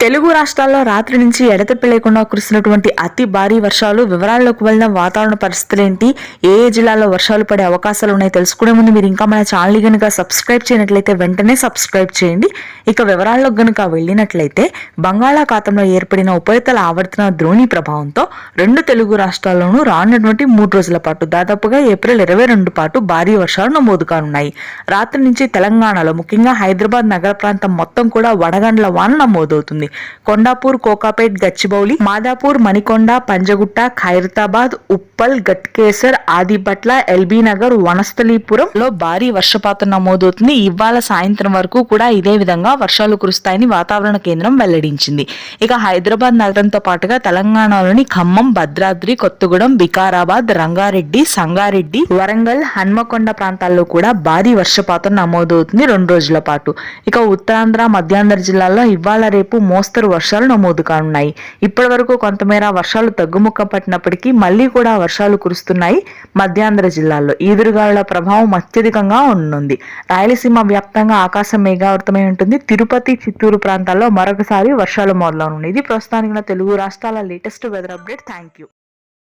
తెలుగు రాష్ట్రాల్లో రాత్రి నుంచి ఎడతెరిపి లేకుండా కురుస్తున్నటువంటి అతి భారీ వర్షాలు. వివరాల్లోకి వెళ్ళిన వాతావరణ పరిస్థితులు ఏంటి, ఏ జిల్లాల్లో వర్షాలు పడే అవకాశాలు ఉన్నాయి తెలుసుకునే ముందు మీరు ఇంకా మన ఛానల్ గనుక సబ్స్క్రైబ్ చేయనట్లయితే వెంటనే సబ్స్క్రైబ్ చేయండి. ఇక వివరాల్లోకి గనుక వెళ్ళినట్లయితే బంగాళాఖాతంలో ఏర్పడిన ఉపరితల ఆవర్తన ద్రోణి ప్రభావంతో రెండు తెలుగు రాష్ట్రాల్లోనూ రానున్నటువంటి 3 రోజుల పాటు దాదాపుగా ఏప్రిల్ 22 పాటు భారీ వర్షాలు నమోదు కానున్నాయి. రాత్రి నుంచి తెలంగాణలో ముఖ్యంగా హైదరాబాద్ నగర ప్రాంతం మొత్తం కూడా వడగండ్ల వాన నమోదవుతుంది. కొండాపూర్, కోకాపేట్, గచ్చిబౌలి, మాదాపూర్, మణికొండ, పంజగుట్ట, ఖైరతాబాద్, ఉప్పల్, గట్కేసర్, ఆదిపట్ల, ఎల్బీ నగర్, వనస్థలీపురం లో భారీ వర్షపాతం నమోదవుతుంది. ఇవాళ సాయంత్రం వరకు కూడా ఇదే విధంగా వర్షాలు కురుస్తాయని వాతావరణ కేంద్రం వెల్లడించింది. ఇక హైదరాబాద్ నగరంతో పాటుగా తెలంగాణలోని ఖమ్మం, భద్రాద్రి, కొత్తగూడెం, వికారాబాద్, రంగారెడ్డి, సంగారెడ్డి, వరంగల్, హన్మకొండ ప్రాంతాల్లో కూడా భారీ వర్షపాతం నమోదవుతుంది 2 రోజుల పాటు. ఇక ఉత్తరాంధ్ర, మధ్యాంధ్ర జిల్లాల్లో ఇవాళ రేపు మోస్తరు వర్షాలు నమోదు కానున్నాయి. ఇప్పటి వరకు కొంతమేర వర్షాలు తగ్గుముఖం పట్టినప్పటికీ మళ్లీ కూడా వర్షాలు కురుస్తున్నాయి. మధ్యాంధ్ర జిల్లాల్లో ఈదురుగాలుల ప్రభావం అత్యధికంగా ఉండనుంది. రాయలసీమ వ్యాప్తంగా ఆకాశం మేఘావృతమై ఉంటుంది. తిరుపతి, చిత్తూరు ప్రాంతాల్లో మరొకసారి వర్షాలు మొదలవనున్నాయి. ఇది ప్రస్తుతానికి తెలుగు రాష్ట్రాల latest weather update. Thank you.